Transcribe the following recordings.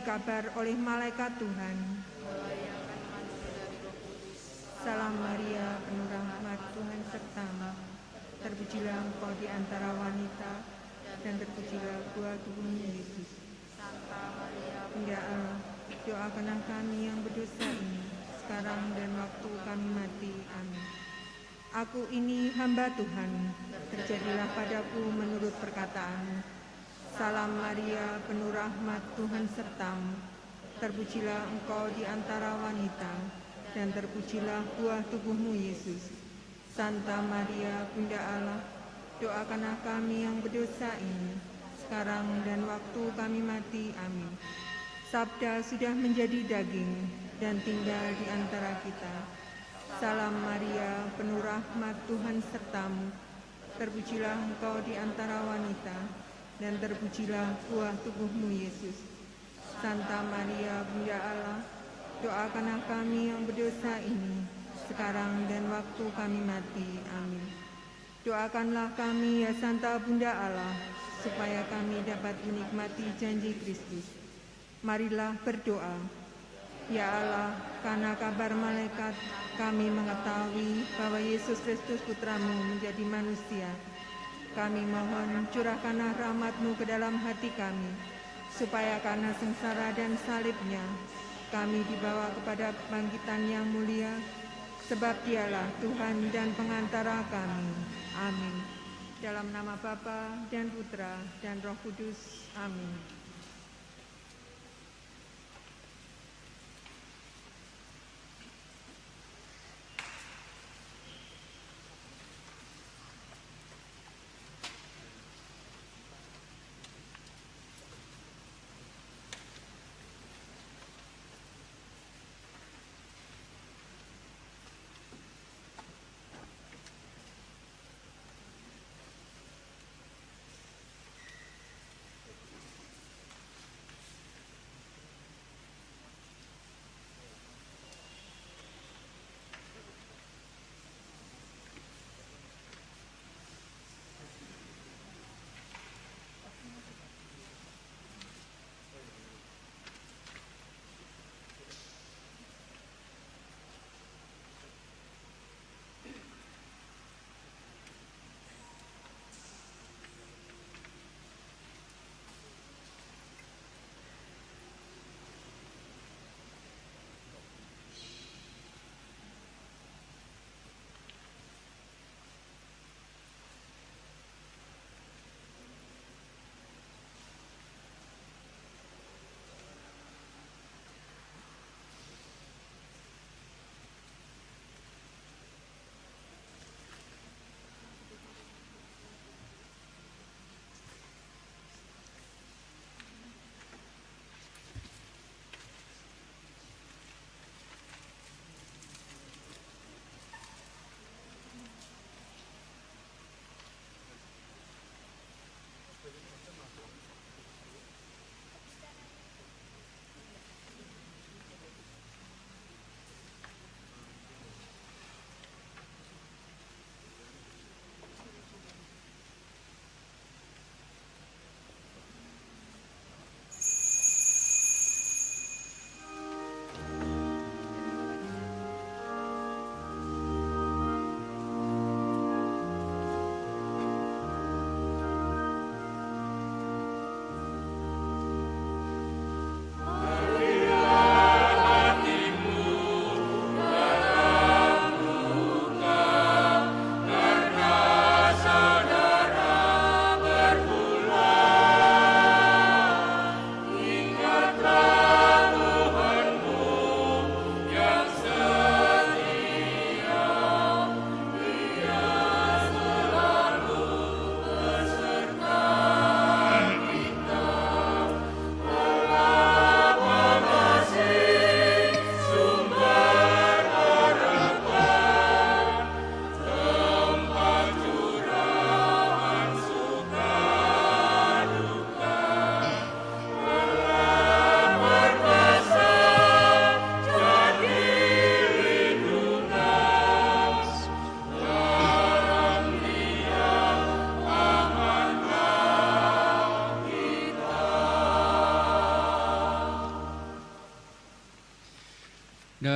kabar oleh malaikat Tuhan. Salam Maria, penuh rahmat, Tuhan sertamu. Terpujilah engkau di antara wanita, dan terpujilah buah tubuhmu Yesus. Santa Maria, Bunda Allah, doakanlah kami yang berdosa ini, sekarang dan waktu kami mati. Amin. Aku ini hamba Tuhan, terjadilah padaku menurut perkataan. Salam Maria, penuh rahmat, Tuhan sertamu. Terpujilah engkau di antara wanita, dan terpujilah buah tubuhmu Yesus. Santa Maria, Bunda Allah, doakanlah kami yang berdosa ini, sekarang dan waktu kami mati. Amin. Sabda sudah menjadi daging dan tinggal di antara kita. Salam Maria, penuh rahmat, Tuhan sertamu. Terpujilah engkau di antara wanita, dan terpujilah buah tubuhmu Yesus. Santa Maria, Bunda Allah, doakanlah kami yang berdosa ini, sekarang dan waktu kami mati. Amin. Doakanlah kami, ya Santa Bunda Allah, supaya kami dapat menikmati janji Kristus. Marilah berdoa. Ya Allah, karena kabar malaikat, kami mengetahui bahwa Yesus Kristus Putramu menjadi manusia. Kami mohon curahkanlah rahmat-Mu ke dalam hati kami, supaya karena sengsara dan salibnya, kami dibawa kepada kebangkitan yang mulia, sebab Dialah Tuhan dan pengantara kami. Amin. Dalam nama Bapa dan Putra dan Roh Kudus. Amin.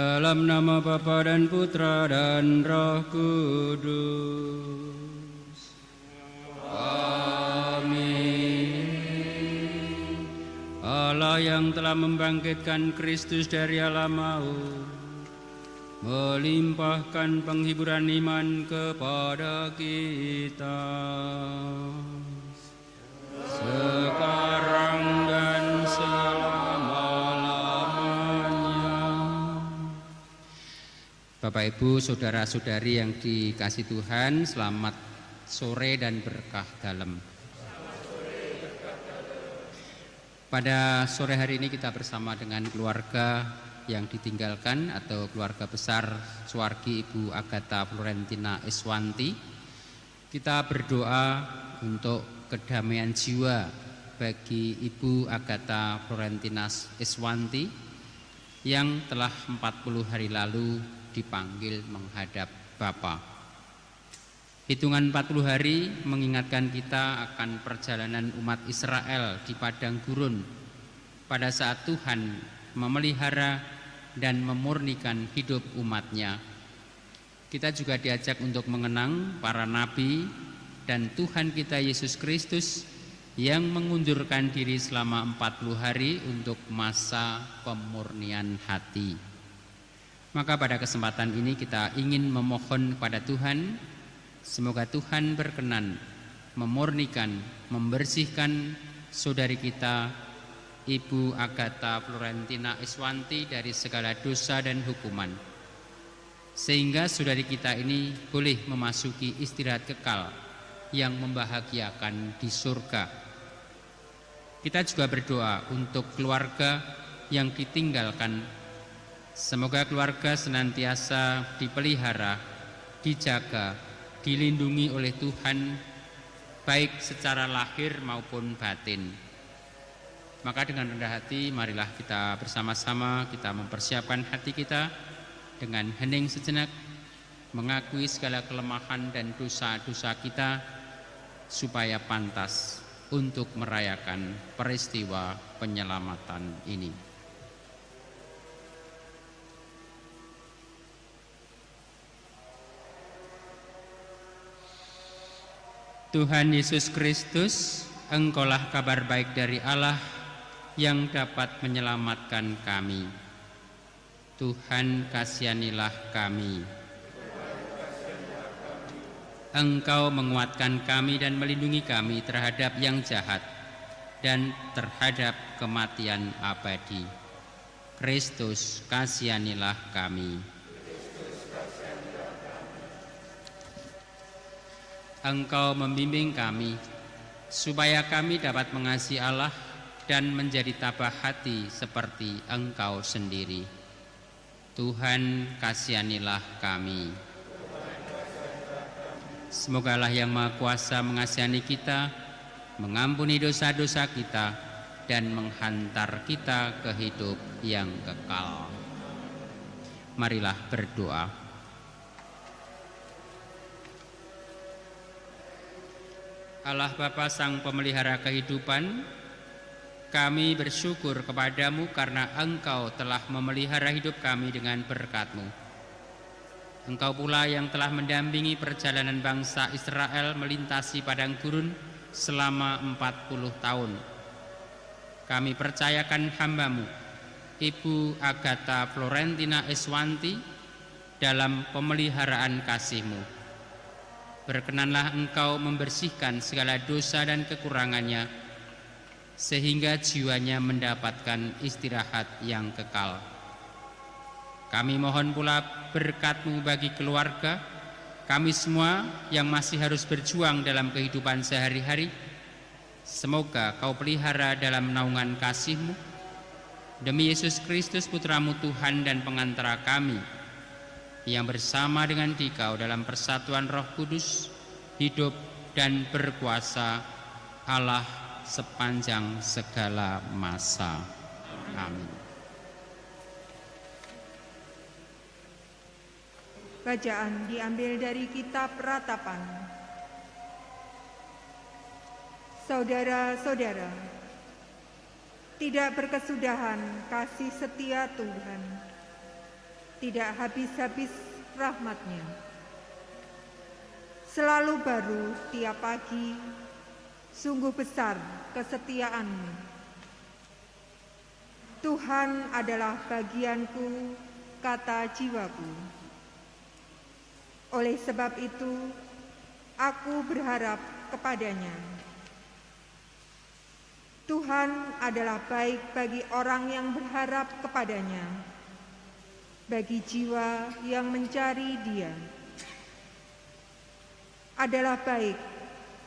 Dalam nama Bapa dan Putra dan Roh Kudus. Amin. Allah yang telah membangkitkan Kristus dari alam maut, melimpahkan penghiburan iman kepada kita sekarang dan selama-lamanya. Bapak Ibu, saudara-saudari yang dikasihi Tuhan, selamat sore dan berkah dalam. Pada sore hari ini kita bersama dengan keluarga yang ditinggalkan atau keluarga besar Suwargi Ibu Agatha Florentina Iswanti. Kita berdoa untuk kedamaian jiwa bagi Ibu Agatha Florentina Iswanti yang telah 40 hari lalu dipanggil menghadap Bapa. Hitungan 40 hari mengingatkan kita akan perjalanan umat Israel di padang gurun pada saat Tuhan memelihara dan memurnikan hidup umatnya. Kita juga diajak untuk mengenang para nabi dan Tuhan kita Yesus Kristus yang mengundurkan diri selama 40 hari untuk masa pemurnian hati. Maka pada kesempatan ini kita ingin memohon kepada Tuhan, semoga Tuhan berkenan memurnikan, membersihkan saudari kita Ibu Agatha Florentina Iswanti dari segala dosa dan hukuman, sehingga saudari kita ini boleh memasuki istirahat kekal yang membahagiakan di surga. Kita juga berdoa untuk keluarga yang ditinggalkan. Semoga keluarga senantiasa dipelihara, dijaga, dilindungi oleh Tuhan, baik secara lahir maupun batin. Maka dengan rendah hati, marilah kita bersama-sama kita mempersiapkan hati kita dengan hening sejenak, mengakui segala kelemahan dan dosa-dosa kita, supaya pantas untuk merayakan peristiwa penyelamatan ini. Tuhan Yesus Kristus, Engkaulah kabar baik dari Allah yang dapat menyelamatkan kami. Tuhan, kasihanilah kami. Engkau menguatkan kami dan melindungi kami terhadap yang jahat dan terhadap kematian abadi. Kristus, kasihanilah kami. Engkau membimbing kami supaya kami dapat mengasihi Allah dan menjadi tabah hati seperti Engkau sendiri. Tuhan, kasihanilah kami. Semogalah yang Maha Kuasa mengasihani kita, mengampuni dosa-dosa kita, dan menghantar kita ke hidup yang kekal. Marilah berdoa. Allah Bapa Sang Pemelihara kehidupan, kami bersyukur kepadamu karena Engkau telah memelihara hidup kami dengan berkat-Mu. Engkau pula yang telah mendampingi perjalanan bangsa Israel melintasi padang gurun selama 40 tahun. Kami percayakan hamba-Mu, Ibu Agatha Florentina Iswanti, dalam pemeliharaan kasih-Mu. Berkenanlah Engkau membersihkan segala dosa dan kekurangannya, sehingga jiwanya mendapatkan istirahat yang kekal. Kami mohon pula berkat-Mu bagi keluarga kami semua yang masih harus berjuang dalam kehidupan sehari-hari. Semoga Kau pelihara dalam naungan kasih-Mu. Demi Yesus Kristus Putra-Mu Tuhan dan pengantara kami, yang bersama dengan Dikau dalam persatuan Roh Kudus, hidup dan berkuasa Allah sepanjang segala masa. Amin. Bacaan diambil dari kitab Ratapan. Saudara-saudara, tidak berkesudahan kasih setia Tuhan. tidak habis-habis rahmat-Nya. Selalu baru tiap pagi, sungguh besar kesetiaan-Mu. Tuhan adalah bagianku, kata jiwaku. Oleh sebab itu, aku berharap kepadanya. Tuhan adalah baik bagi orang yang berharap kepadanya, bagi jiwa yang mencari Dia. Adalah baik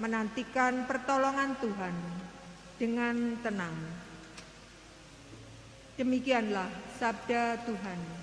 menantikan pertolongan Tuhan dengan tenang. Demikianlah sabda Tuhan.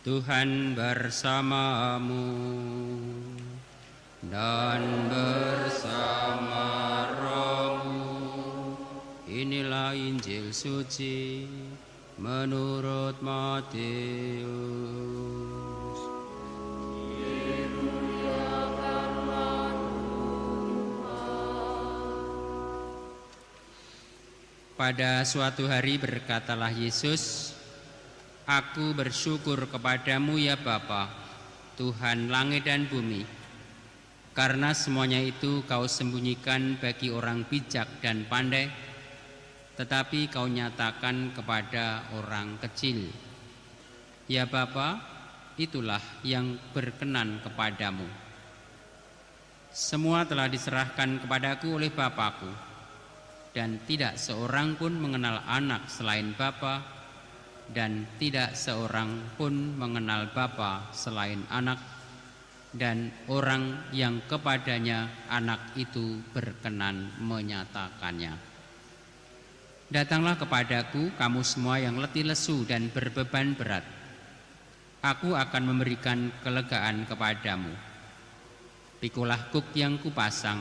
Tuhan bersamamu dan bersama rohmu. Inilah Injil suci menurut Matius. Pada suatu hari berkatalah Yesus, "Aku bersyukur kepadamu ya Bapa, Tuhan langit dan bumi, karena semuanya itu kau sembunyikan bagi orang bijak dan pandai, tetapi kau nyatakan kepada orang kecil. Ya Bapa, itulah yang berkenan kepadamu. Semua telah diserahkan kepadaku oleh Bapakku, dan tidak seorang pun mengenal anak selain Bapa, dan tidak seorang pun mengenal Bapa selain anak, dan orang yang kepadanya anak itu berkenan menyatakannya. Datanglah kepadaku kamu semua yang letih lesu dan berbeban berat. Aku akan memberikan kelegaan kepadamu. Pikulah kuk yang kupasang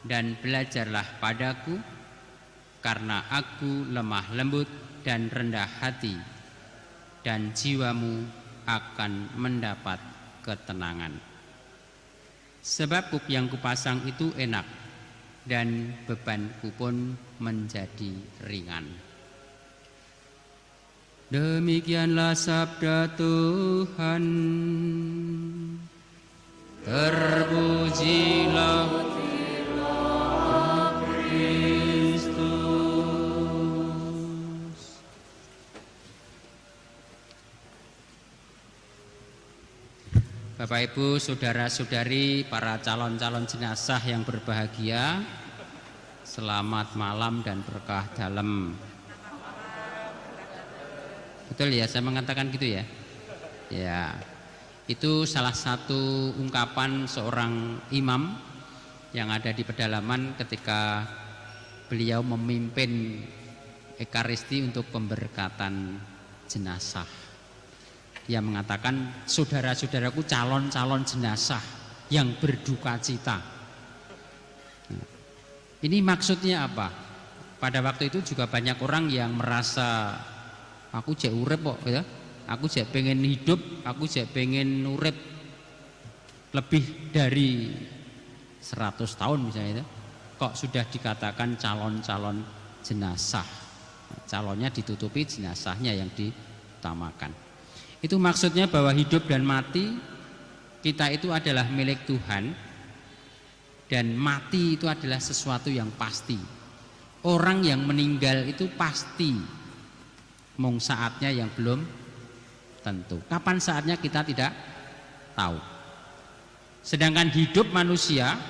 dan belajarlah padaku, karena aku lemah lembut dan rendah hati, dan jiwamu akan mendapat ketenangan. Sebab kuk yang kupasang itu enak, dan bebanku pun menjadi ringan." Demikianlah sabda Tuhan. Terpujilah Kristus. Bapak Ibu, saudara-saudari, para calon-calon jenazah yang berbahagia, selamat malam dan berkah dalam. Betul ya, saya mengatakan gitu ya? Ya, itu salah satu ungkapan seorang imam yang ada di pedalaman ketika beliau memimpin Ekaristi untuk pemberkatan jenazah. Dia mengatakan, "Saudara-saudaraku calon-calon jenazah yang berduka cita." Ini maksudnya apa? Pada waktu itu juga banyak orang yang merasa, aku jek urip kok ya. Aku jek pengen hidup, aku jek pengen urip lebih dari 100 tahun misalnya itu. Kok sudah dikatakan calon-calon jenazah. Calonnya ditutupi, jenazahnya yang diutamakan. Itu maksudnya bahwa hidup dan mati kita itu adalah milik Tuhan, dan mati itu adalah sesuatu yang pasti. Orang yang meninggal itu pasti, mung saatnya yang belum tentu. Kapan saatnya kita tidak tahu. Sedangkan hidup manusia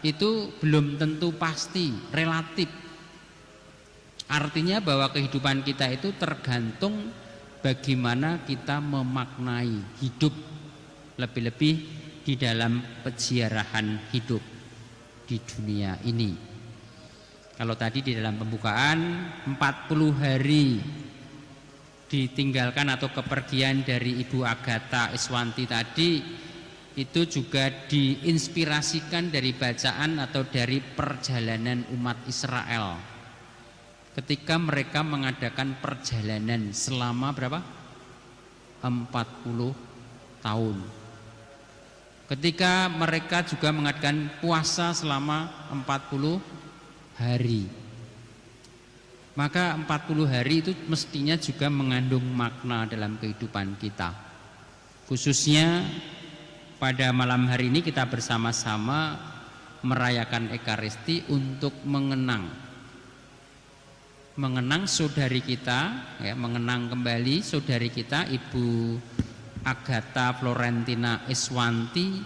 itu belum tentu pasti, relatif. Artinya bahwa kehidupan kita itu tergantung bagaimana kita memaknai hidup, lebih-lebih di dalam peziarahan hidup di dunia ini. Kalau tadi di dalam pembukaan 40 hari ditinggalkan atau kepergian dari Ibu Agatha Eswanti tadi, itu juga diinspirasikan dari bacaan atau dari perjalanan umat Israel ketika mereka mengadakan perjalanan selama berapa? 40 tahun. Ketika mereka juga mengadakan puasa selama 40 hari. Maka 40 hari itu mestinya juga mengandung makna dalam kehidupan kita. Khususnya pada malam hari ini kita bersama-sama merayakan Ekaristi untuk mengenang saudari kita, ya, mengenang kembali saudari kita Ibu Agatha Florentina Eswanti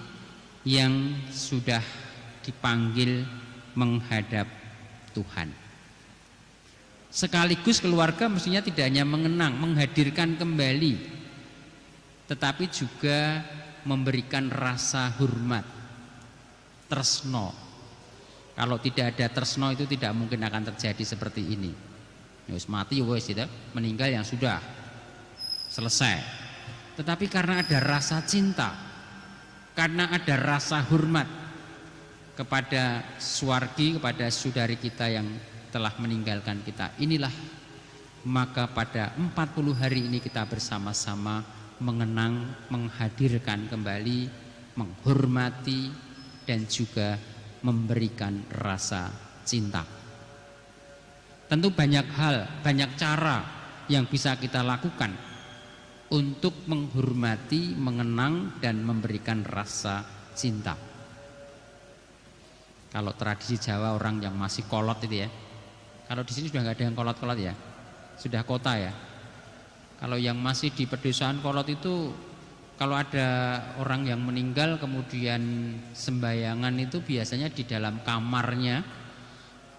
yang sudah dipanggil menghadap Tuhan. Sekaligus keluarga mestinya tidak hanya mengenang, menghadirkan kembali, tetapi juga memberikan rasa hormat, tresno. Kalau tidak ada tresno itu tidak mungkin akan terjadi seperti ini. Wis mati wis itu, meninggal yang sudah selesai. Tetapi karena ada rasa cinta, karena ada rasa hormat kepada suwargi, kepada saudari kita yang telah meninggalkan kita, inilah maka pada 40 hari ini kita bersama-sama mengenang, menghadirkan kembali, menghormati, dan juga memberikan rasa cinta. Tentu banyak hal, banyak cara yang bisa kita lakukan untuk menghormati, mengenang, dan memberikan rasa cinta. Kalau tradisi Jawa orang yang masih kolot itu ya, kalau di sini sudah nggak ada yang kolot-kolot ya, sudah kota ya. Kalau yang masih di pedesaan kolot itu, kalau ada orang yang meninggal kemudian sembayangan itu biasanya di dalam kamarnya,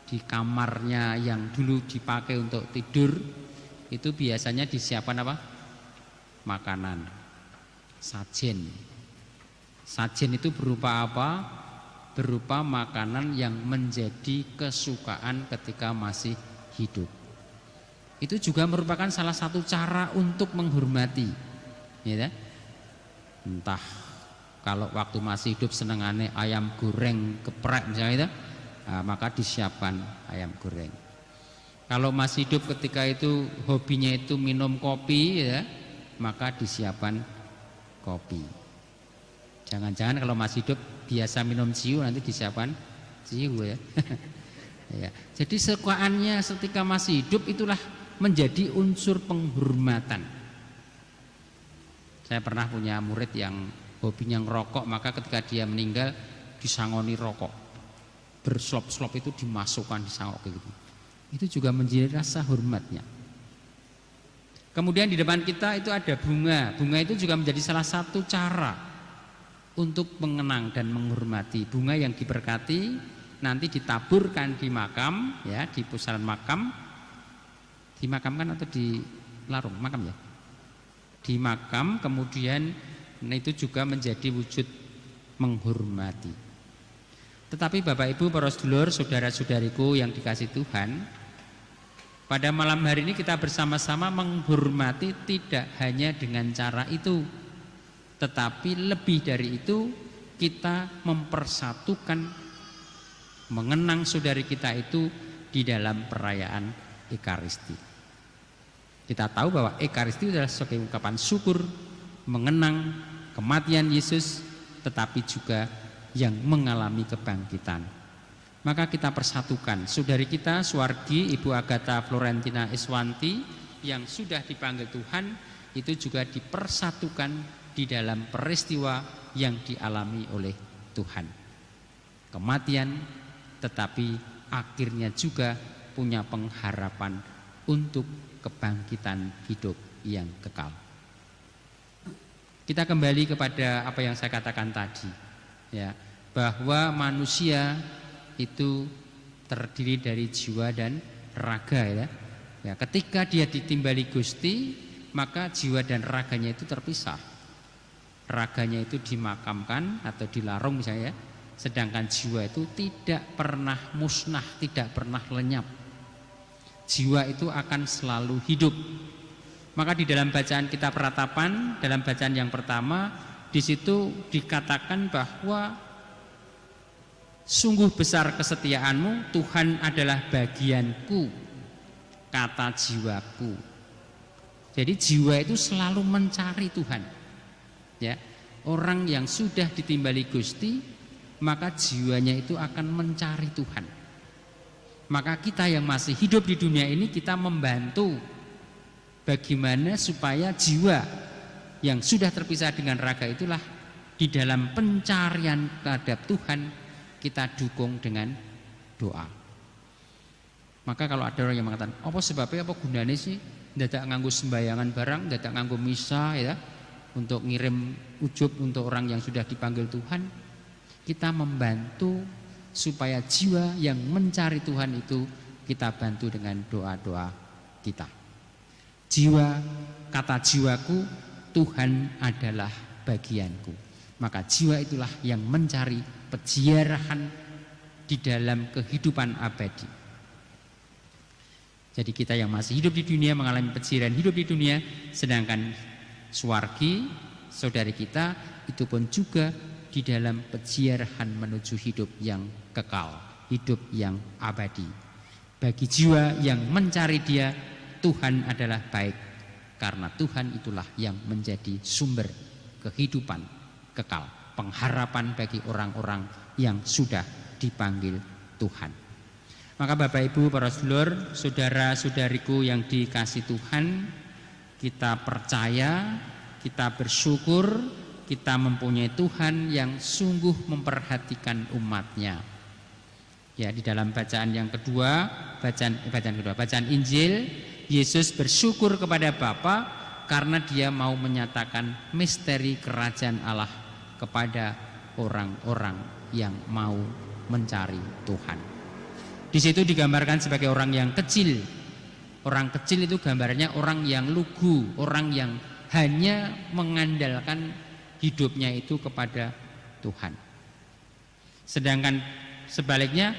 di kamarnya yang dulu dipakai untuk tidur, itu biasanya disiapkan apa? Makanan, sajen. Sajen itu berupa apa? Berupa makanan yang menjadi kesukaan ketika masih hidup. Itu juga merupakan salah satu cara untuk menghormati, ya. Entah kalau waktu masih hidup senengannya ayam goreng geprek misalnya itu, nah, maka disiapkan ayam goreng. Kalau masih hidup ketika itu hobinya itu minum kopi, ya, maka disiapkan kopi. Jangan-jangan kalau masih hidup biasa minum ciu, nanti disiapkan ciu ya. Ya. Jadi kesukaannya ketika masih hidup itulah menjadi unsur penghormatan. Saya pernah punya murid yang hobinya ngerokok, maka ketika dia meninggal disangoni rokok, berslop-slop itu dimasukkan disangok gitu. Itu juga menjadi rasa hormatnya. Kemudian di depan kita itu ada bunga. Bunga itu juga menjadi salah satu cara untuk mengenang dan menghormati. Bunga yang diberkati nanti ditaburkan di makam, ya, di pusaran makam. Dimakamkan atau di larung makam ya? Di makam, kemudian itu juga menjadi wujud menghormati. Tetapi Bapak Ibu, para sedulur, saudara-saudariku yang dikasih Tuhan, pada malam hari ini kita bersama-sama menghormati tidak hanya dengan cara itu, tetapi lebih dari itu kita mempersatukan, mengenang saudari kita itu di dalam perayaan Ekaristi. Kita tahu bahwa Ekaristi adalah sebagai ungkapan syukur, mengenang kematian Yesus, tetapi juga yang mengalami kebangkitan. Maka kita persatukan saudari kita Suwargi Ibu Agatha Florentina Eswanti yang sudah dipanggil Tuhan, itu juga dipersatukan di dalam peristiwa yang dialami oleh Tuhan. Kematian, tetapi akhirnya juga punya pengharapan untuk kebangkitan hidup yang kekal. Kita kembali kepada apa yang saya katakan tadi, ya, bahwa manusia itu terdiri dari jiwa dan raga, ya. Ya, ketika dia ditimbali Gusti, maka jiwa dan raganya itu terpisah. Raganya itu dimakamkan atau dilarung misalnya, sedangkan jiwa itu tidak pernah musnah, tidak pernah lenyap. Jiwa itu akan selalu hidup. Maka di dalam bacaan kitab Ratapan, dalam bacaan yang pertama, di situ dikatakan bahwa sungguh besar kesetiaanmu, Tuhan adalah bagianku, kata jiwaku. Jadi jiwa itu selalu mencari Tuhan. Ya, orang yang sudah ditimbali Gusti, maka jiwanya itu akan mencari Tuhan. Maka kita yang masih hidup di dunia ini, kita membantu bagaimana supaya jiwa yang sudah terpisah dengan raga itulah di dalam pencarian terhadap Tuhan kita dukung dengan doa. Maka kalau ada orang yang mengatakan, apa sebabnya, apa gunanya sih dadak nganggo sembayangan barang, dadak nganggo misa, ya, untuk ngirim ujub untuk orang yang sudah dipanggil Tuhan, kita membantu supaya jiwa yang mencari Tuhan itu kita bantu dengan doa-doa kita. Jiwa, kata jiwaku, Tuhan adalah bagianku. Maka jiwa itulah yang mencari peziarahan di dalam kehidupan abadi. Jadi kita yang masih hidup di dunia mengalami peziarahan hidup di dunia, sedangkan Suwargi, saudari kita, itu pun juga di dalam peziarahan menuju hidup yang kekal, hidup yang abadi. Bagi jiwa yang mencari Dia, Tuhan adalah baik, karena Tuhan itulah yang menjadi sumber kehidupan kekal, pengharapan bagi orang-orang yang sudah dipanggil Tuhan. Maka Bapak Ibu, para sedulur, saudara-saudariku yang dikasih Tuhan, kita percaya, kita bersyukur, kita mempunyai Tuhan yang sungguh memperhatikan umatnya. Ya, di dalam bacaan yang kedua, bacaan Injil, Yesus bersyukur kepada Bapa karena dia mau menyatakan misteri kerajaan Allah kepada orang-orang yang mau mencari Tuhan. Di situ digambarkan sebagai orang yang kecil. Orang kecil itu gambarnya orang yang lugu, orang yang hanya mengandalkan hidupnya itu kepada Tuhan. Sedangkan sebaliknya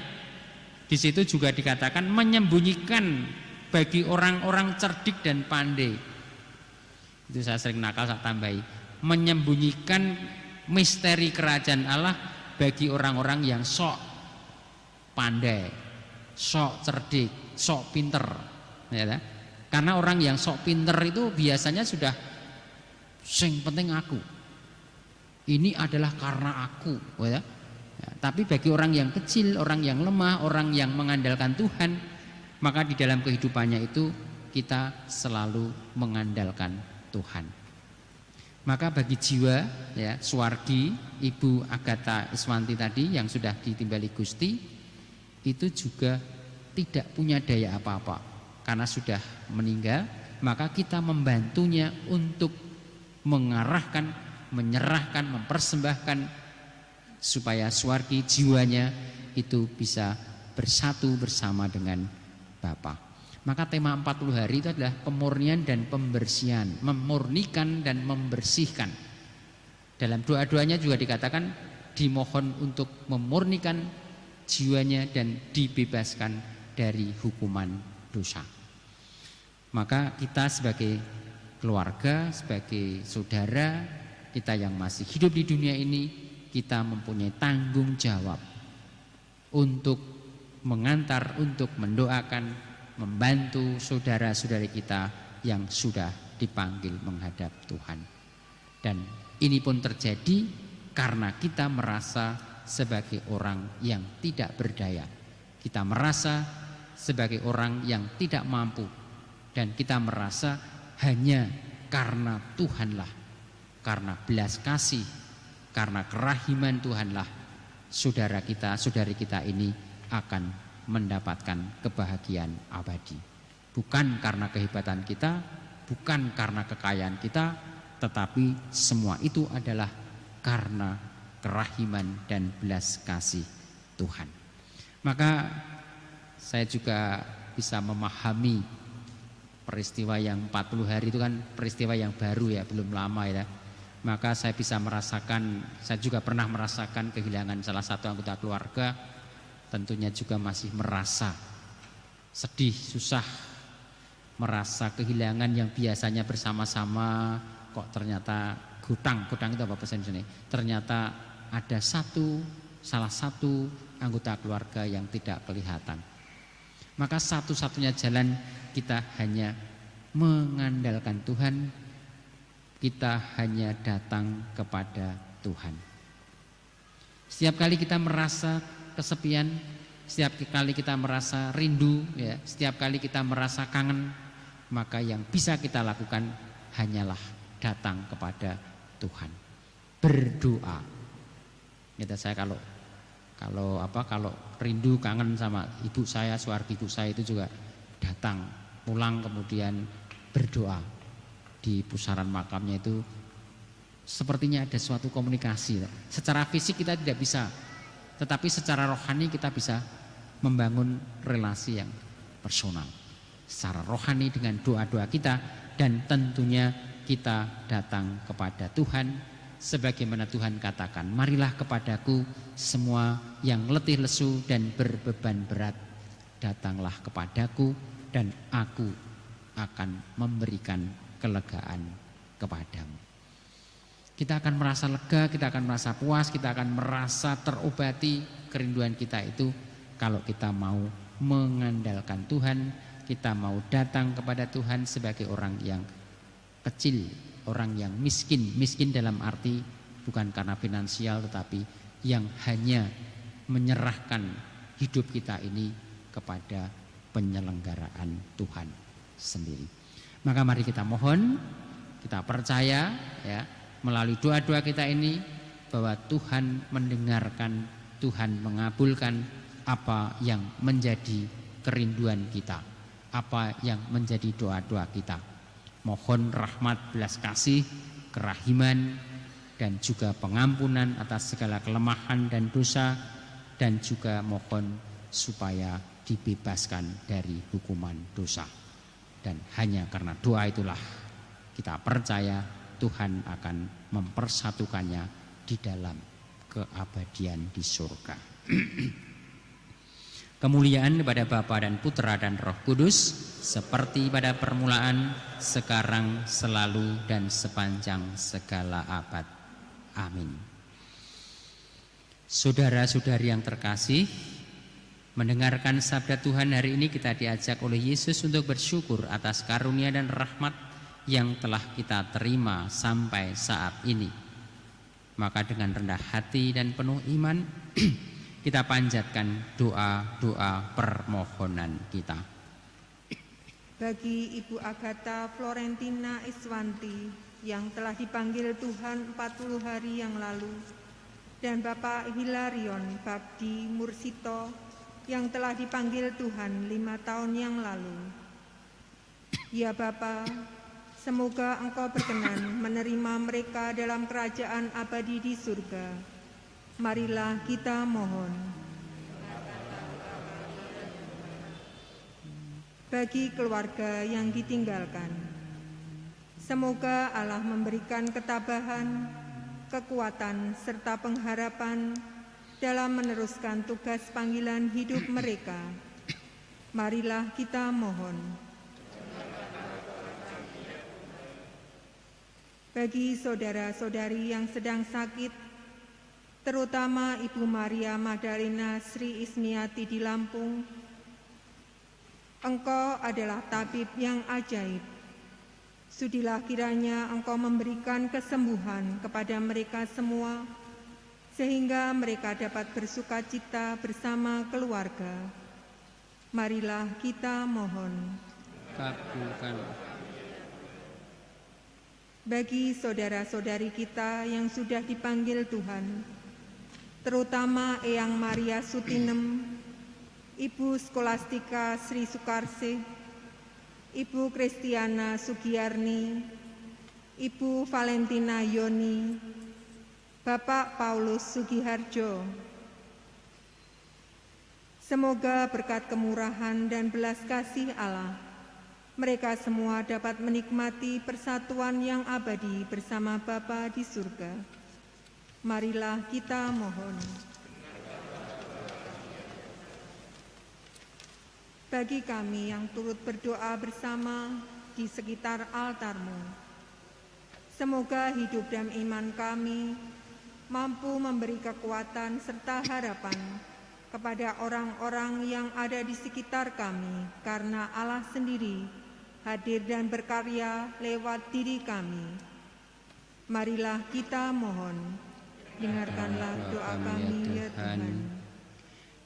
di situ juga dikatakan menyembunyikan bagi orang-orang cerdik dan pandai. Itu saya sering nakal, saya tambahi, menyembunyikan misteri kerajaan Allah bagi orang-orang yang sok pandai, sok cerdik, sok pinter, ya, karena orang yang sok pinter itu biasanya sudah sing penting aku, ini adalah karena aku, ya. Ya, tapi bagi orang yang kecil, orang yang lemah, orang yang mengandalkan Tuhan, maka di dalam kehidupannya itu kita selalu mengandalkan Tuhan. Maka bagi jiwa, ya, Suwargi, Ibu Agatha Iswanti tadi yang sudah ditimbali Gusti, itu juga tidak punya daya apa-apa karena sudah meninggal. Maka kita membantunya untuk mengarahkan, menyerahkan, mempersembahkan supaya Suwargi jiwanya itu bisa bersatu bersama dengan Bapa. Maka tema 40 hari itu adalah pemurnian dan pembersihan, memurnikan dan membersihkan. Dalam doa-doanya juga dikatakan dimohon untuk memurnikan jiwanya dan dibebaskan dari hukuman dosa. Maka kita sebagai keluarga, sebagai saudara, kita yang masih hidup di dunia ini, kita mempunyai tanggung jawab untuk mengantar, untuk mendoakan, membantu saudara-saudari kita yang sudah dipanggil menghadap Tuhan. Dan ini pun terjadi karena kita merasa sebagai orang yang tidak berdaya. Kita merasa sebagai orang yang tidak mampu. Dan kita merasa hanya karena Tuhanlah, karena belas kasih, karena kerahiman Tuhanlah saudara kita, saudari kita ini akan mendapatkan kebahagiaan abadi. Bukan karena kehebatan kita, bukan karena kekayaan kita, tetapi semua itu adalah karena kerahiman dan belas kasih Tuhan. Maka saya juga bisa memahami peristiwa yang 40 hari itu kan peristiwa yang baru ya, belum lama ya. Maka saya bisa merasakan, saya juga pernah merasakan kehilangan salah satu anggota keluarga. Tentunya juga masih merasa sedih, susah, merasa kehilangan yang biasanya bersama-sama kok ternyata gutang itu apa bahasa Indonesia? Ternyata ada salah satu anggota keluarga yang tidak kelihatan. Maka satu-satunya jalan kita hanya mengandalkan Tuhan, kita hanya datang kepada Tuhan. Setiap kali kita merasa kesepian, setiap kali kita merasa rindu, ya, setiap kali kita merasa kangen, maka yang bisa kita lakukan hanyalah datang kepada Tuhan, berdoa. Gitu, saya kalau rindu kangen sama ibu saya, Suwargi ibu saya itu juga datang, pulang kemudian berdoa. Di pusaran makamnya itu sepertinya ada suatu komunikasi. Secara fisik kita tidak bisa, tetapi secara rohani kita bisa membangun relasi yang personal. Secara rohani dengan doa-doa kita, dan tentunya kita datang kepada Tuhan sebagaimana Tuhan katakan, marilah kepadaku semua yang letih lesu dan berbeban berat, datanglah kepadaku dan aku akan memberikan kelegaan kepadamu. Kita akan merasa lega, kita akan merasa puas, kita akan merasa terobati kerinduan kita itu kalau kita mau mengandalkan Tuhan, kita mau datang kepada Tuhan sebagai orang yang kecil, orang yang miskin. Miskin dalam arti bukan karena finansial, tetapi yang hanya menyerahkan hidup kita ini kepada penyelenggaraan Tuhan sendiri. Maka mari kita mohon, kita percaya ya, melalui doa-doa kita ini bahwa Tuhan mendengarkan, Tuhan mengabulkan apa yang menjadi kerinduan kita, apa yang menjadi doa-doa kita. Mohon rahmat, belas kasih, kerahiman, dan juga pengampunan atas segala kelemahan dan dosa, dan juga mohon supaya dibebaskan dari hukuman dosa. Dan hanya karena doa itulah kita percaya Tuhan akan mempersatukannya di dalam keabadian di surga. Kemuliaan kepada Bapa dan Putra dan Roh Kudus, seperti pada permulaan, sekarang, selalu, dan sepanjang segala abad. Amin. Saudara-saudari yang terkasih, mendengarkan sabda Tuhan hari ini kita diajak oleh Yesus untuk bersyukur atas karunia dan rahmat yang telah kita terima sampai saat ini. Maka dengan rendah hati dan penuh iman kita panjatkan doa-doa permohonan kita. Bagi Ibu Agatha Florentina Iswanti yang telah dipanggil Tuhan 40 hari yang lalu, dan Bapak Hilarion Babdi Mursito yang telah dipanggil Tuhan 5 tahun yang lalu. Ya Bapa, semoga Engkau berkenan menerima mereka dalam kerajaan abadi di surga. Marilah kita mohon. Bagi keluarga yang ditinggalkan, semoga Allah memberikan ketabahan, kekuatan, serta pengharapan dalam meneruskan tugas panggilan hidup mereka. Marilah kita mohon. Bagi saudara-saudari yang sedang sakit, terutama Ibu Maria Magdalena Sri Ismiati di Lampung, Engkau adalah tabib yang ajaib. Sudilah kiranya Engkau memberikan kesembuhan kepada mereka semua, sehingga mereka dapat bersukacita bersama keluarga. Marilah kita mohon. Kabulkan. Bagi saudara-saudari kita yang sudah dipanggil Tuhan, terutama Eyang Maria Sutinem, Ibu Skolastika Sri Sukarsih, Ibu Kristiana Sugiyarni, Ibu Valentina Yoni, Bapak Paulus Sugiharjo. Semoga berkat kemurahan dan belas kasih Allah, mereka semua dapat menikmati persatuan yang abadi bersama Bapa di surga. Marilah kita mohon. Bagi kami yang turut berdoa bersama di sekitar altar-Mu, semoga hidup dan iman kami mampu memberi kekuatan serta harapan kepada orang-orang yang ada di sekitar kami, karena Allah sendiri hadir dan berkarya lewat diri kami. Marilah kita mohon. Dengarkanlah doa kami ya Tuhan.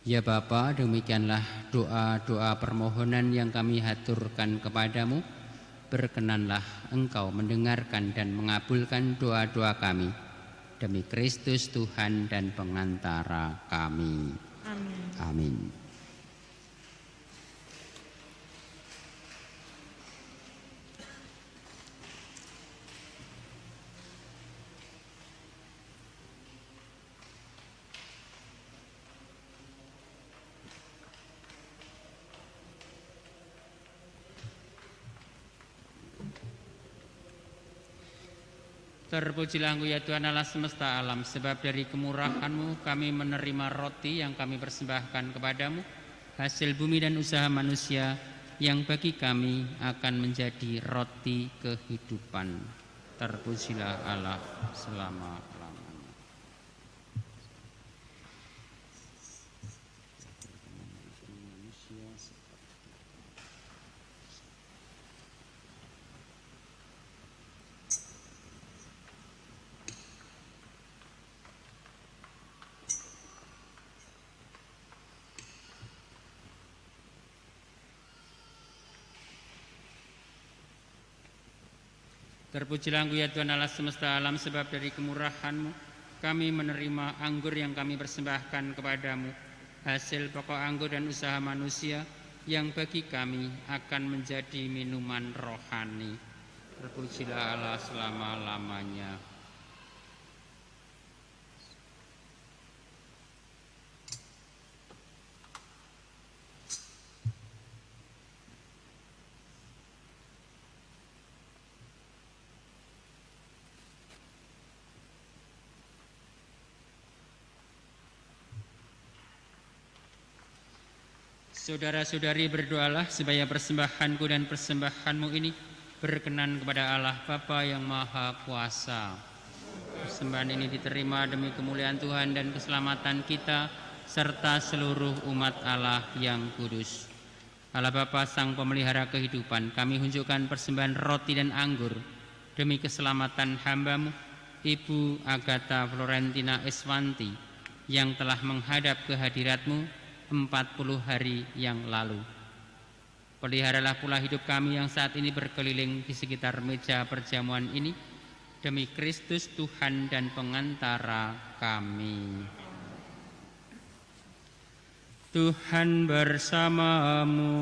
Ya Bapa, demikianlah doa-doa permohonan yang kami haturkan kepadamu. Berkenanlah Engkau mendengarkan dan mengabulkan doa-doa kami. Demi Kristus Tuhan dan pengantara kami. Amin. Amin. Terpujilah Engkau ya Tuhan Allah semesta alam, sebab dari kemurahan-Mu kami menerima roti yang kami persembahkan kepadamu, hasil bumi dan usaha manusia yang bagi kami akan menjadi roti kehidupan. Terpujilah Allah selama-lamanya. Terpujilah Engkau ya Tuhan Allah semesta alam, sebab dari kemurahan-Mu kami menerima anggur yang kami persembahkan kepadamu, hasil pokok anggur dan usaha manusia yang bagi kami akan menjadi minuman rohani. Terpujilah Allah selama-lamanya. Saudara-saudari, berdoalah supaya persembahanku dan persembahanmu ini berkenan kepada Allah Bapa yang Maha Kuasa. Persembahan ini diterima demi kemuliaan Tuhan dan keselamatan kita serta seluruh umat Allah yang kudus. Allah Bapa Sang Pemelihara kehidupan, kami hunjukkan persembahan roti dan anggur demi keselamatan hamba-Mu, Ibu Agatha Florentina Eswanti, yang telah menghadap ke hadirat-Mu 40 hari yang lalu. Peliharalah pula hidup kami yang saat ini berkeliling di sekitar meja perjamuan ini, demi Kristus Tuhan dan pengantara kami. Tuhan bersamamu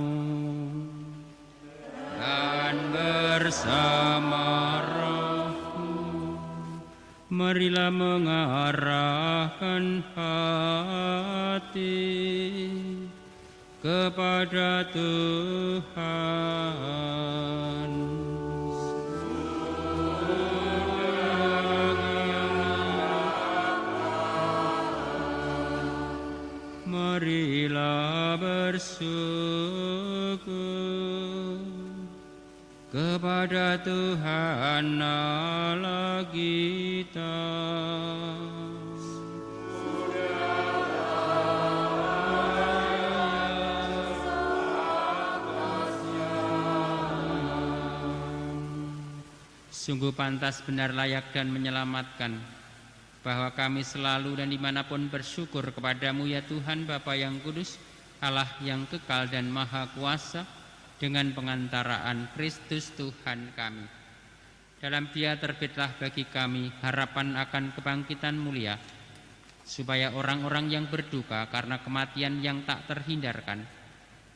dan bersama rohmu. Marilah mengarahkan hati kepada Tuhan. Marilah bersyukur kepada Tuhan Allah kita. Sungguh pantas, benar, layak dan menyelamatkan bahwa kami selalu dan dimanapun bersyukur kepadamu ya Tuhan Bapa yang kudus, Allah yang kekal dan maha kuasa, dengan pengantaraan Kristus Tuhan kami. Dalam Dia terbitlah bagi kami harapan akan kebangkitan mulia, supaya orang-orang yang berduka karena kematian yang tak terhindarkan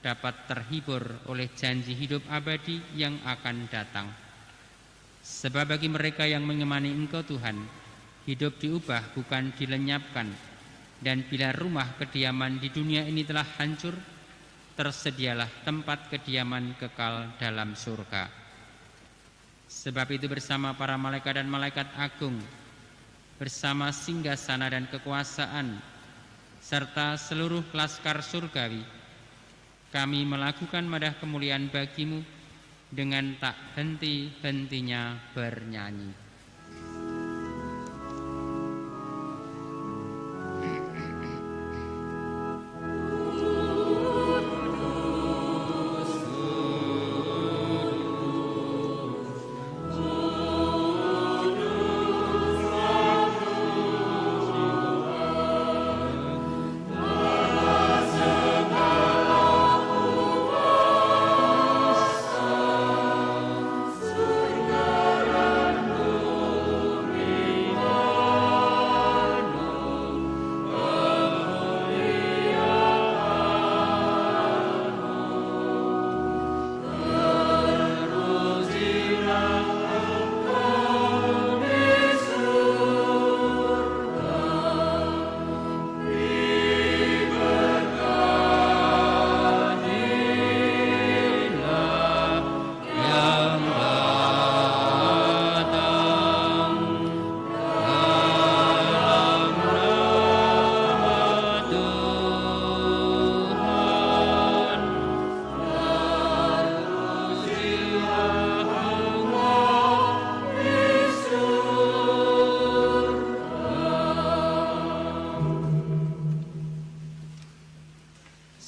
dapat terhibur oleh janji hidup abadi yang akan datang. Sebab bagi mereka yang mengemani Engkau Tuhan, hidup diubah bukan dilenyapkan, dan bila rumah kediaman di dunia ini telah hancur, tersedialah tempat kediaman kekal dalam surga. Sebab itu bersama para malaikat dan malaikat agung, bersama singgasana dan kekuasaan, serta seluruh laskar surgawi, kami melakukan madah kemuliaan bagimu dengan tak henti-hentinya bernyanyi.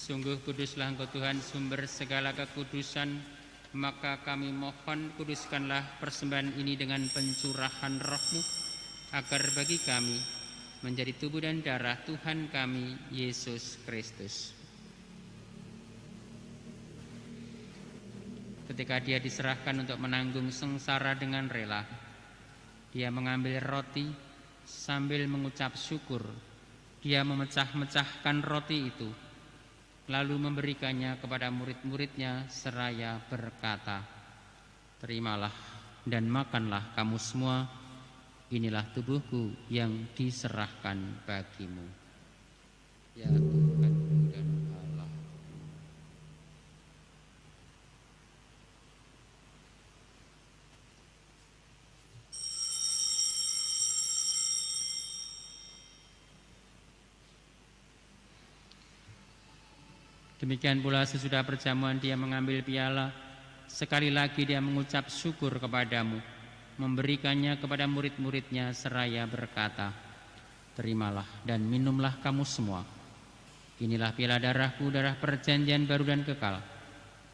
Sungguh kuduslah Engkau Tuhan, sumber segala kekudusan, maka kami mohon kuduskanlah persembahan ini dengan pencurahan roh-Mu, agar bagi kami menjadi tubuh dan darah Tuhan kami Yesus Kristus. ketika dia diserahkan untuk menanggung sengsara dengan rela, dia mengambil roti sambil mengucap syukur. Dia memecah-mecahkan roti itu, lalu memberikannya kepada murid-muridnya seraya berkata, "Terimalah dan makanlah kamu semua, inilah tubuhku yang diserahkan bagimu." Ya Tuhan dan Allah. Demikian pula sesudah perjamuan dia mengambil piala, sekali lagi dia mengucap syukur kepadamu, memberikannya kepada murid-muridnya seraya berkata, "Terimalah dan minumlah kamu semua. Inilah piala darahku, darah perjanjian baru dan kekal,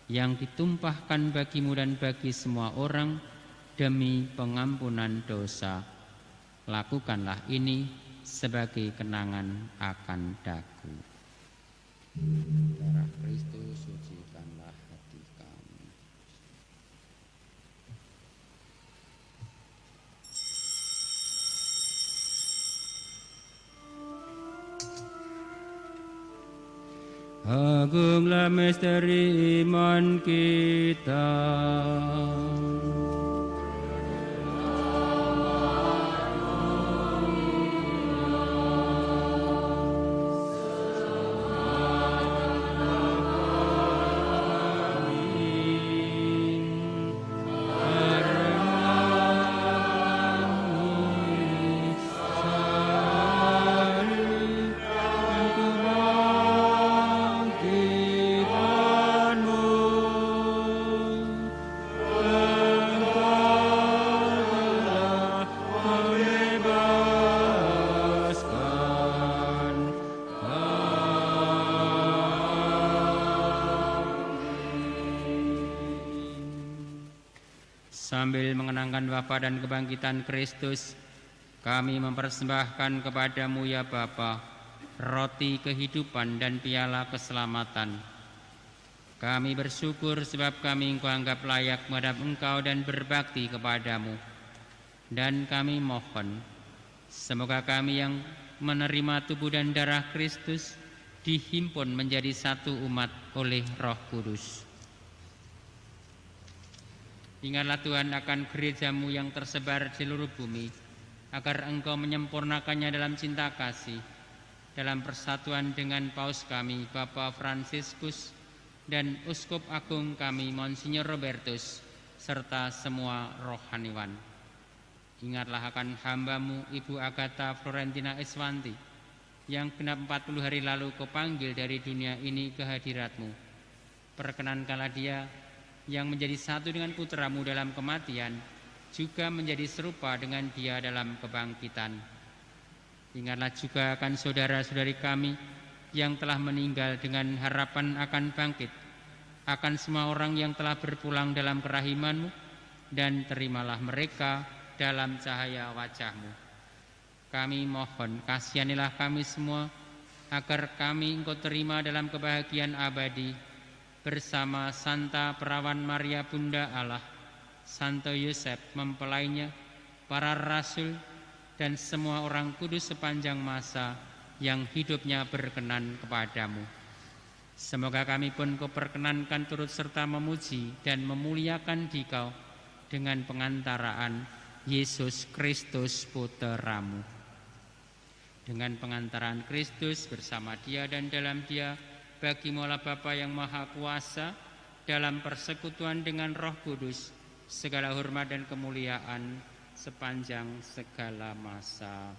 yang ditumpahkan bagimu dan bagi semua orang demi pengampunan dosa. Lakukanlah ini sebagai kenangan akan daku." Darah Kristus, sucikanlah hati kami. Agunglah misteri iman kita. Sambil mengenangkan wafat dan kebangkitan Kristus, kami mempersembahkan kepadamu ya Bapa, roti kehidupan dan piala keselamatan. Kami bersyukur sebab kami Engkau anggap layak menghadap Engkau dan berbakti kepadamu. Dan kami mohon, semoga kami yang menerima tubuh dan darah Kristus dihimpun menjadi satu umat oleh Roh Kudus. Ingatlah Tuhan akan gerejamu yang tersebar di seluruh bumi, agar Engkau menyempurnakannya dalam cinta kasih, dalam persatuan dengan Paus kami, Bapak Fransiskus, dan Uskup Agung kami, Monsinyur Robertus, serta semua rohaniwan. Ingatlah akan hamba-Mu, Ibu Agatha Florentina Eswanti, yang genap 40 hari lalu Kau panggil dari dunia ini ke hadirat-Mu. Perkenankanlah dia yang menjadi satu dengan putra-Mu dalam kematian, juga menjadi serupa dengan dia dalam kebangkitan. Ingatlah juga akan saudara-saudari kami yang telah meninggal dengan harapan akan bangkit, akan semua orang yang telah berpulang dalam kerahiman-Mu, dan terimalah mereka dalam cahaya wajah-Mu. Kami mohon, kasihanilah kami semua, agar kami Engkau terima dalam kebahagiaan abadi, bersama Santa Perawan Maria Bunda Allah, Santo Yosef mempelainya, para rasul, dan semua orang kudus sepanjang masa yang hidupnya berkenan kepadamu. Semoga kami pun Kau perkenankan turut serta memuji dan memuliakan Dikau dengan pengantaraan Yesus Kristus Putra-Mu. Dengan pengantaraan Kristus bersama Dia dan dalam Dia, bagi-Mu Allah Bapa yang Maha Kuasa, dalam persekutuan dengan Roh Kudus, segala hormat dan kemuliaan sepanjang segala masa.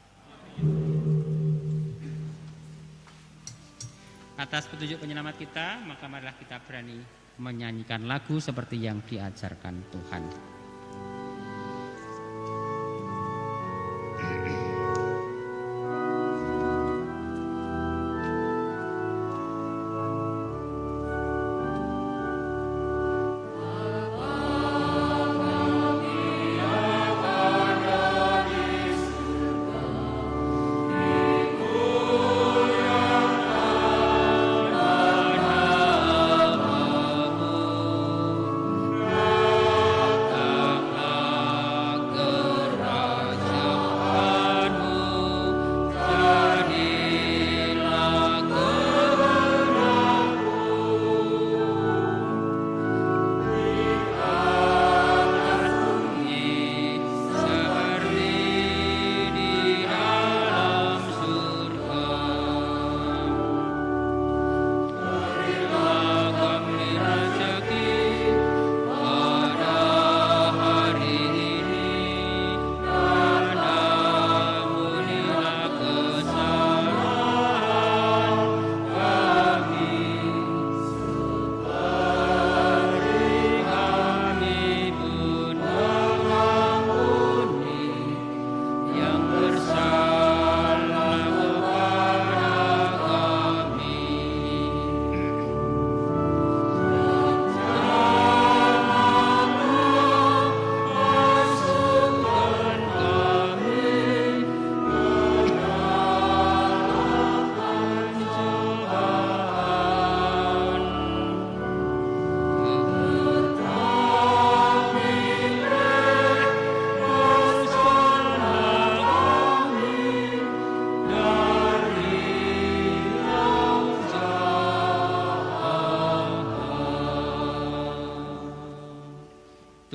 Atas petunjuk penyelamat kita, maka marilah kita berani menyanyikan lagu seperti yang diajarkan Tuhan.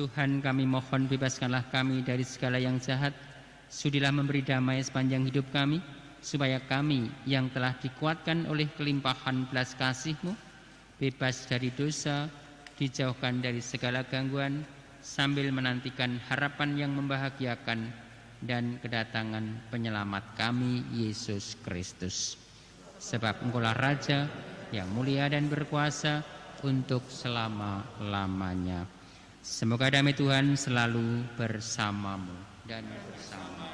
Tuhan, kami mohon bebaskanlah kami dari segala yang jahat. Sudilah memberi damai sepanjang hidup kami, supaya kami yang telah dikuatkan oleh kelimpahan belas kasih-Mu, bebas dari dosa, dijauhkan dari segala gangguan, sambil menantikan harapan yang membahagiakan dan kedatangan penyelamat kami, Yesus Kristus. Sebab Engkaulah Raja yang mulia dan berkuasa untuk selama-lamanya. Semoga damai Tuhan selalu bersamamu dan bersama.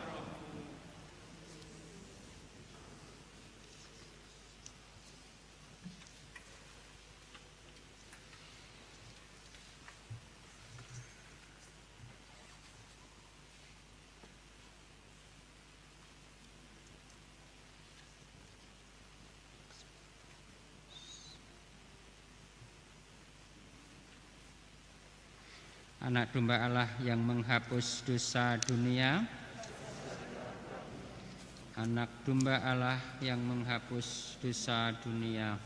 Anak domba Allah yang menghapus dosa dunia. Anak domba Allah yang menghapus dosa dunia.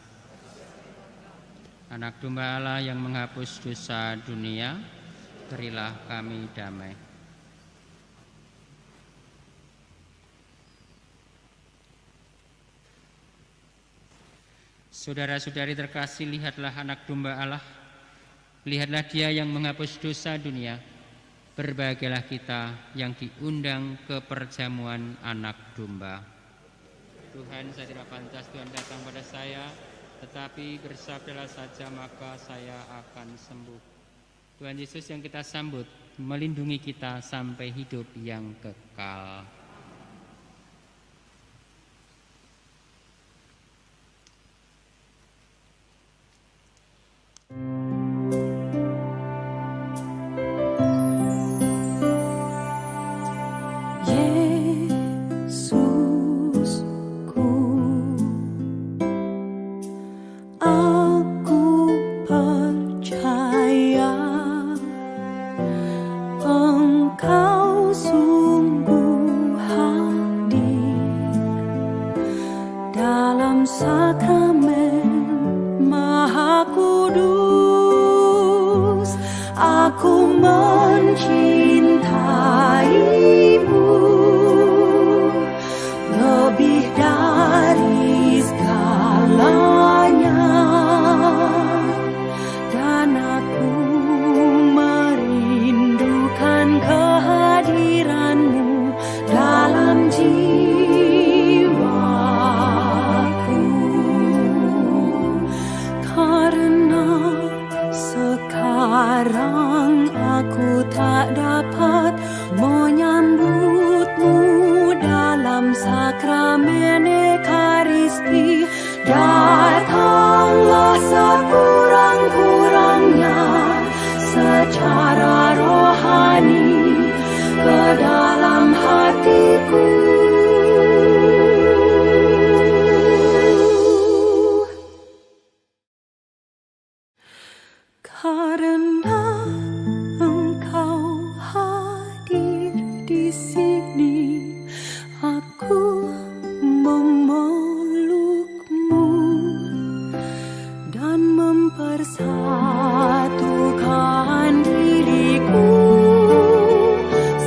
Anak domba Allah yang menghapus dosa dunia, berilah kami damai. Saudara-saudari terkasih, lihatlah anak domba Allah. Lihatlah Dia yang menghapus dosa dunia. Berbahagialah kita yang diundang ke perjamuan anak domba. Tuhan, saya tidak pantas Tuhan datang pada saya, tetapi bersabdalah saja maka saya akan sembuh. Tuhan Yesus yang kita sambut, melindungi kita sampai hidup yang kekal.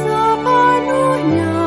Sepenuhnya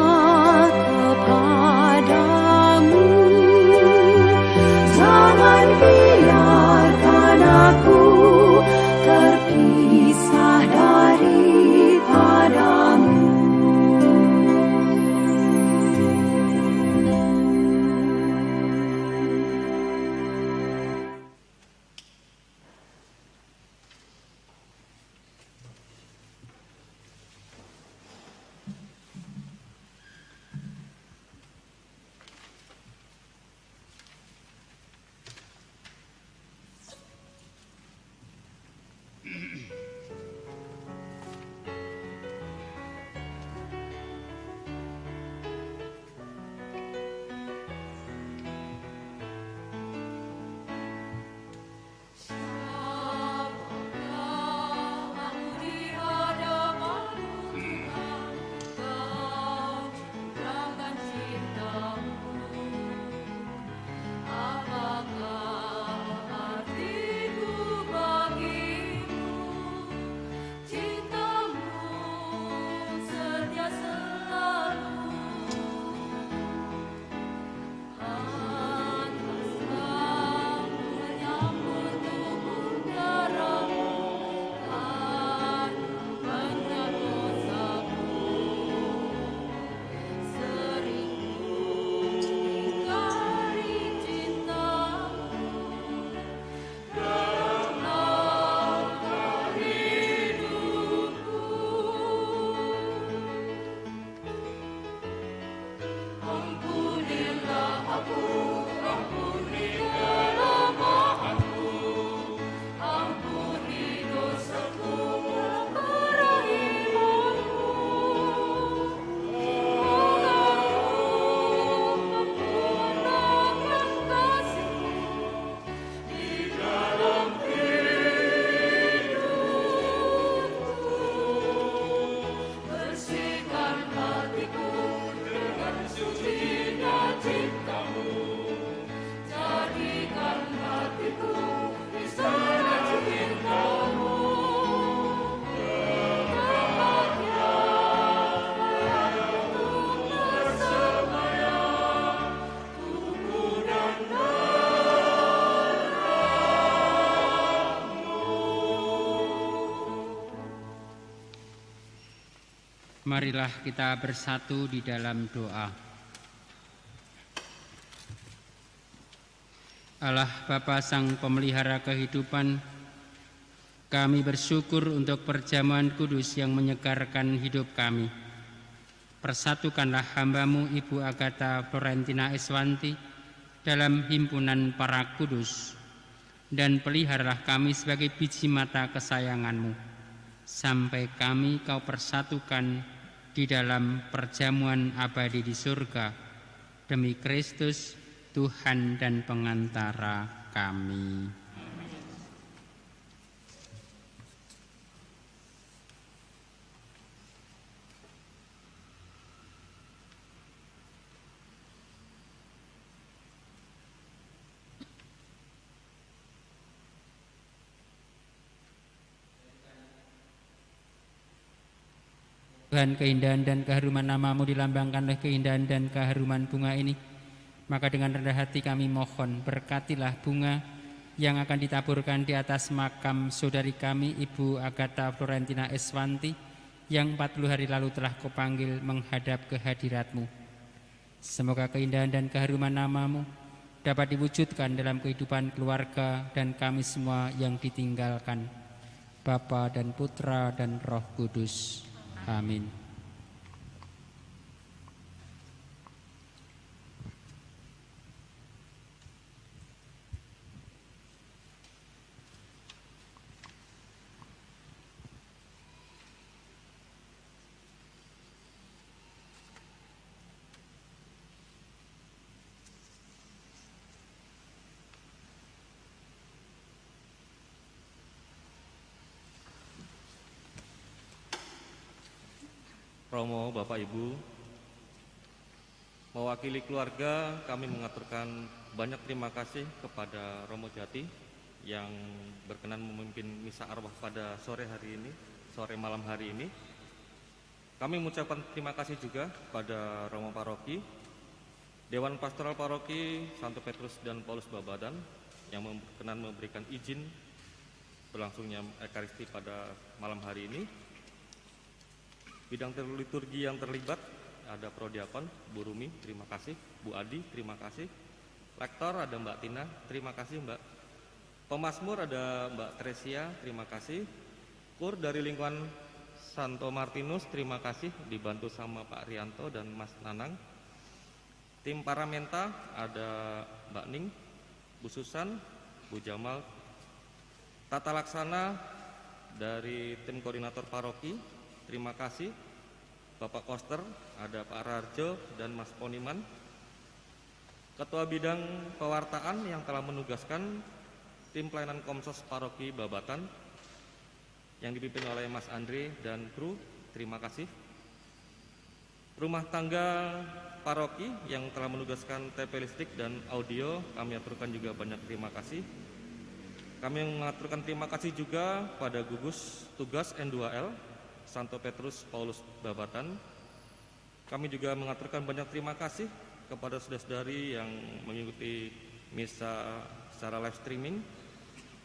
Marilah kita bersatu di dalam doa. Allah Bapa Sang Pemelihara kehidupan, kami bersyukur untuk perjamuan kudus yang menyegarkan hidup kami. Persatukanlah hamba-Mu Ibu Agatha Florentina Eswanti dalam himpunan para kudus, dan peliharalah kami sebagai biji mata kesayangan-Mu, sampai kami Kau persatukan di dalam perjamuan abadi di surga, demi Kristus, Tuhan dan pengantara kami. Tuhan, keindahan dan keharuman nama-Mu dilambangkan oleh keindahan dan keharuman bunga ini. Maka dengan rendah hati kami mohon, berkatilah bunga yang akan ditaburkan di atas makam saudari kami Ibu Agatha Florentina Eswanti yang 40 hari lalu telah Kau panggil menghadap kehadirat-Mu. Semoga keindahan dan keharuman nama-Mu dapat diwujudkan dalam kehidupan keluarga dan kami semua yang ditinggalkan, Bapa dan Putra dan Roh Kudus. Amin. Romo, Bapak Ibu, mewakili keluarga kami mengaturkan banyak terima kasih kepada Romo Jati yang berkenan memimpin misa arwah pada sore malam hari ini. Kami mengucapkan terima kasih juga pada Romo Paroki, Dewan Pastoral Paroki Santo Petrus dan Paulus Babatan yang berkenan memberikan izin berlangsungnya Ekaristi pada malam hari ini. Bidang liturgi yang terlibat ada Prodiakon, Bu Rumi, terima kasih. Bu Adi, terima kasih. Lektor ada Mbak Tina, terima kasih Mbak. Pemasmur ada Mbak Tresia, terima kasih. Kur dari lingkungan Santo Martinus, terima kasih, dibantu sama Pak Rianto dan Mas Nanang. Tim Paramenta ada Mbak Ning, Bu Susan, Bu Jamal. Tata Laksana dari tim koordinator paroki, terima kasih. Bapak Koster, ada Pak Rarjo dan Mas Poniman. Ketua Bidang Pewartaan yang telah menugaskan tim pelayanan Komsos Paroki Babatan yang dipimpin oleh Mas Andre dan kru, terima kasih. Rumah tangga paroki yang telah menugaskan TP listrik dan audio, kami aturkan juga banyak terima kasih. Kami mengaturkan terima kasih juga pada gugus tugas N2L Santo Petrus Paulus Babatan. Kami juga mengaturkan banyak terima kasih kepada saudara-saudari yang mengikuti misa secara live streaming,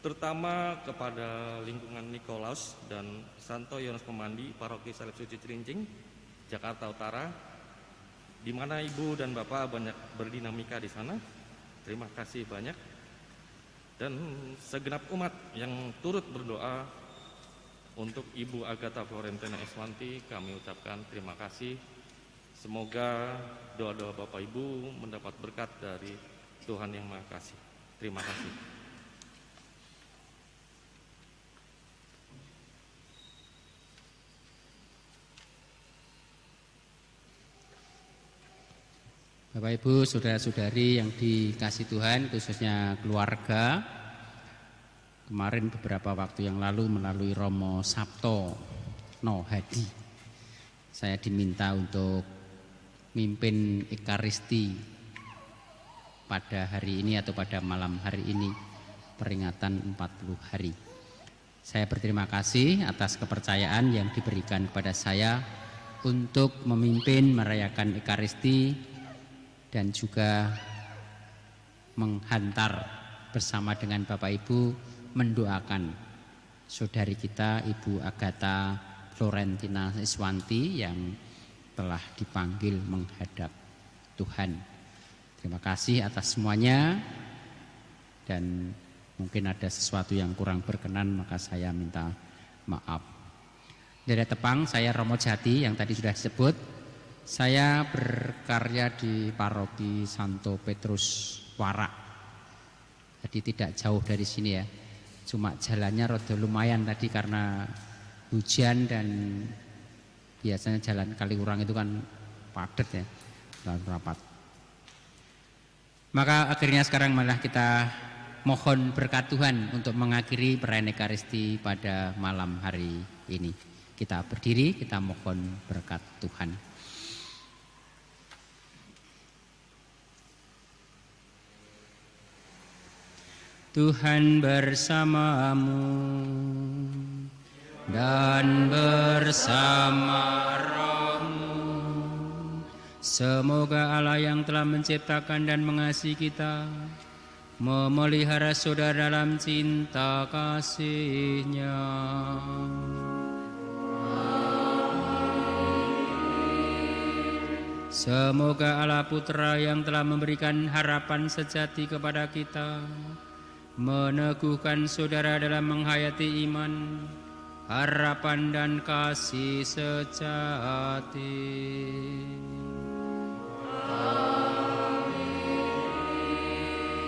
terutama kepada lingkungan Nikolaus dan Santo Yohanes Pemandi Paroki Salib Suci Cilincing, Jakarta Utara, di mana Ibu dan Bapak banyak berdinamika di sana. Terima kasih banyak. Dan segenap umat yang turut berdoa untuk Ibu Agatha Florentina Eswanti, kami ucapkan terima kasih. Semoga doa-doa Bapak Ibu mendapat berkat dari Tuhan Yang Maha Kasih. Terima kasih. Bapak Ibu, saudara-saudari yang dikasihi Tuhan, khususnya keluarga, kemarin beberapa waktu yang lalu melalui Romo Sabto No Hadi, saya diminta untuk mimpin Ekaristi pada hari ini atau pada malam hari ini, peringatan 40 hari. Saya berterima kasih atas kepercayaan yang diberikan kepada saya untuk memimpin merayakan Ekaristi dan juga menghantar bersama dengan Bapak Ibu mendoakan saudari kita Ibu Agatha Florentina Iswanti yang telah dipanggil menghadap Tuhan. Terima kasih atas semuanya, dan mungkin ada sesuatu yang kurang berkenan maka saya minta maaf. Dari Tepang, saya Romo Jati yang tadi sudah disebut. Saya berkarya di Paroki Santo Petrus Warak. Jadi tidak jauh dari sini ya. Cuma jalannya rada lumayan tadi karena hujan, dan biasanya jalan Kaliurang itu kan padat ya, dan rapat. Maka akhirnya sekarang malah kita mohon berkat Tuhan untuk mengakhiri perayaan Ekaristi pada malam hari ini. Kita berdiri, kita mohon berkat Tuhan. Tuhan bersamamu dan bersama rohmu. Semoga Allah yang telah menciptakan dan mengasihi kita memelihara saudara dalam cinta kasih-Nya. Semoga Allah Putra yang telah memberikan harapan sejati kepada kita meneguhkan saudara dalam menghayati iman, harapan dan kasih sejati.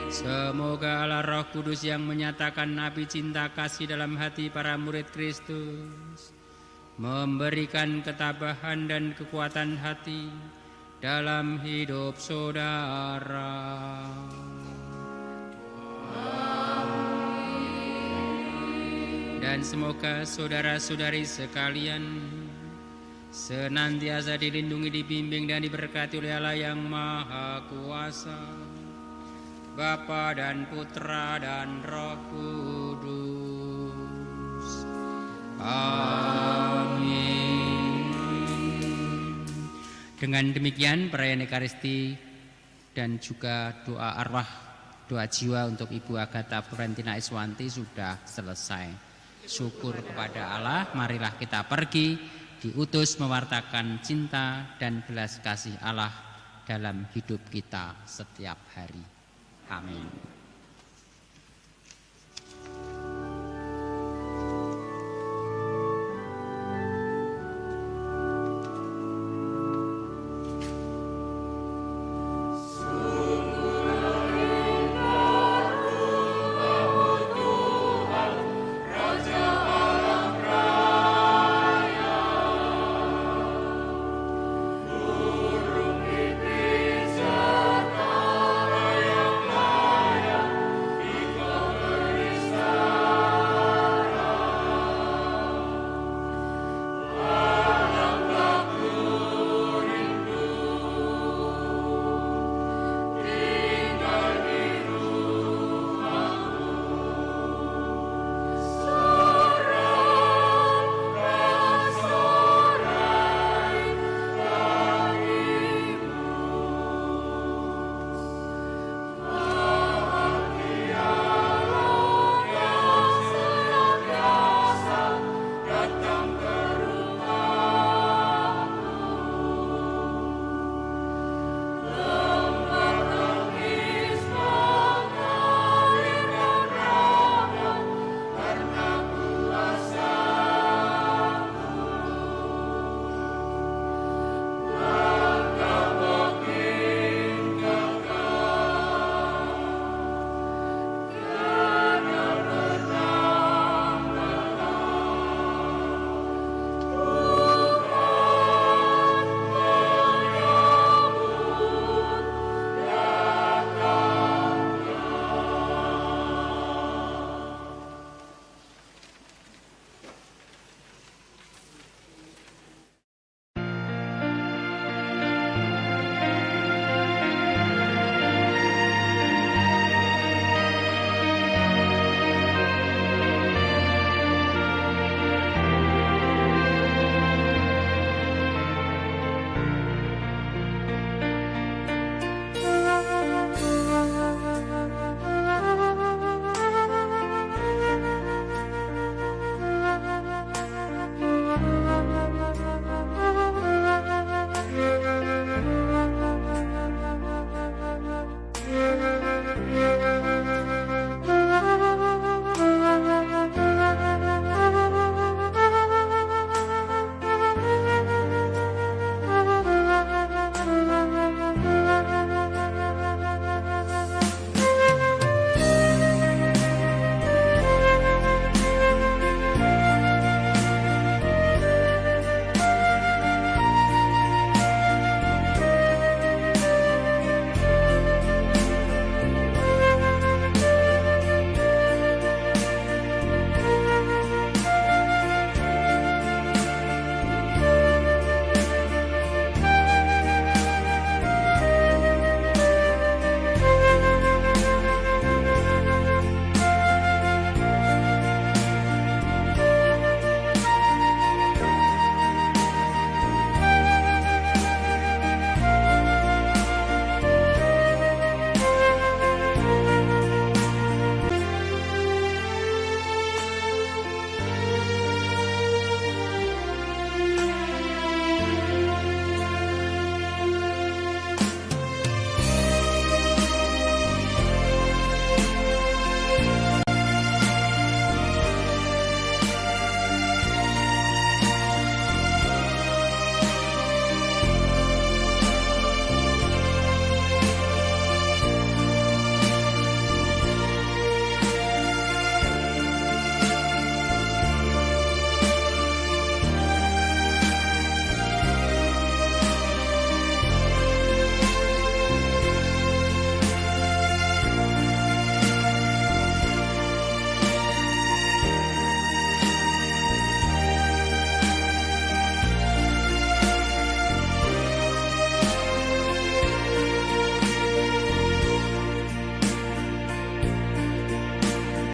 Semoga Allah Roh Kudus yang menyatakan api cinta kasih dalam hati para murid Kristus memberikan ketabahan dan kekuatan hati dalam hidup saudara. Dan semoga saudara-saudari sekalian senantiasa dilindungi, dibimbing dan diberkati oleh Allah yang Maha Kuasa, Bapa dan Putra dan Roh Kudus. Amin. Dengan demikian perayaan Ekaristi dan juga doa arwah, doa jiwa untuk Ibu Agatha Florentina Iswanti sudah selesai. Syukur kepada Allah, marilah kita pergi diutus mewartakan cinta dan belas kasih Allah dalam hidup kita setiap hari. Amin.